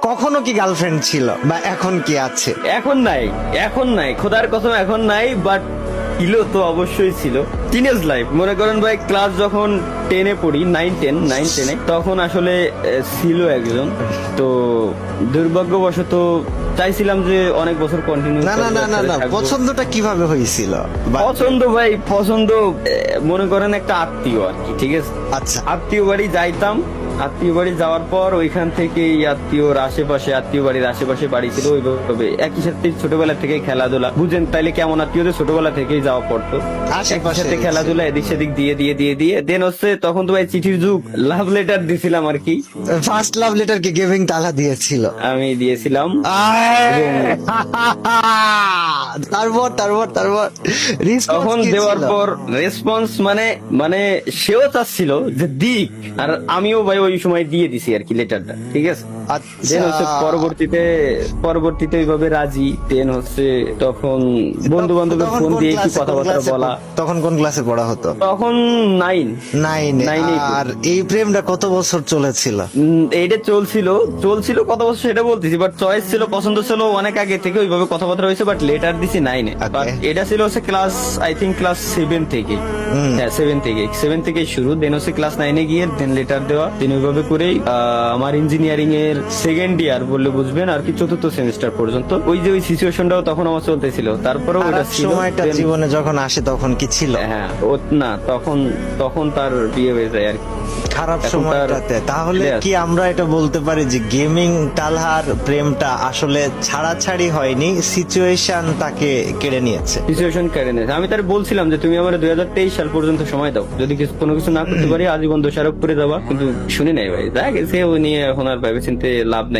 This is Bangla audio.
কখনো কি গার্লফ্রেন্ড ছিল বা এখন কি আছে? এখন নাই খোদার কসম এখন নাই, বাট ছিল তো অবশ্যই ছিল। টিনেজ লাইফ মনে করেন ভাই, ক্লাস যখন 10-এ পড়ি, 9-10-এ, তখন আসলে ছিল একজন। তো দুর্ভাগ্যবশত চাইছিলাম যে অনেক বছর কন্টিনিউ। না না না না না, পছন্দটা কিভাবে হয়েছিল? পছন্দ মনে করেন একটা আত্মীয় আর কি, ঠিক আছে? আচ্ছা, আত্মীয় বাড়ি যাইতাম, আত্মীয় বাড়ি যাওয়ার পর ওইখান থেকে আত্মীয় বাড়ির আশেপাশে বাড়ি ছিল, ওইভাবে একই সাথে ছোটবেলা থেকে খেলাধুলা, বুঝেন তাইলে কেমন আত্মীয়দের ছোটবেলা থেকেই যাওয়া পড়তো, একই সাথে খেলাধুলা এদিক সেদিক দিয়ে দেন হচ্ছে তখন তো ভাই চিঠির যুগ, লাভ লেটার দিছিলাম আর কি। ফার্স্ট লাভ লেটার কি গিভিং তালা দিয়েছিল? আমি দিয়েছিলাম। তারপর তখন দেওয়ার পর রেসপন্স মানে সেও চাচ্ছিল যে দিক, আর আমিও ভাই ওই সময় দিয়ে দিছি আর কি লেটারটা, ঠিক আছে? দেন হচ্ছে পরবর্তীতে ওইভাবে রাজি। দেন হচ্ছে তখন বন্ধু বান্ধবের ফোন দিয়ে একটু কথাবার্তা বলা। তখন কোন ক্লাসে পড়া হতো? তখন 9 নাইনে। আর এই প্রেমটা কত বছর চলেছিল? এইটা চলছিল কত বছর সেটা বলতেছি, বাট চয়েস ছিল, পছন্দ ছিল অনেক আগে থেকে, ওইভাবে কথাবার্তা হয়েছে, বাট লেটার দিছি 9-এ। বাট এটা ছিল হচ্ছে ক্লাস 7 থেকে, হ্যাঁ 7 থেকে শুরু। দেন হচ্ছে ক্লাস 9-এ গিয়ে দেন লেটার দেওয়া। দেন ওইভাবে করেই আমার ইঞ্জিনিয়ারিং এর সেকেন্ড ইয়ার বললে বুঝবেন আর কি, 4th সেমিস্টার পর্যন্ত ওই সিচুয়েশনটাও তখন আমার চলতেছিল। তারপরেও ওটা ছিল। সময়টা জীবনে যখন আসে তখন কি ছিল? হ্যাঁ না, তখন তার বিয়ে হয়ে যায় আর কি, খারাপ এখন সময়টাতে। তাহলে তার- কি আমরা এটা বলতে পারি যে গেমিং তালহার প্রেমটা আসলে ছাড়াছাড়ি হয়নি, সিচুয়েশন তাকে কেড়ে নিয়েছে? সিচুয়েশন কেড়ে নিয়েছে। আমি তার বলছিলাম যে তুমি আমার 2023 সাল পর্যন্ত সময় দাও, যদি কোনো কিছু না করতে পারি আজীবন দোষারোপ করে দেওয়া, কিন্তু শুনে নাই ভাই, যা গেছে ও নিয়ে এখন আর ভেবে চিন্তে লাভ নাই।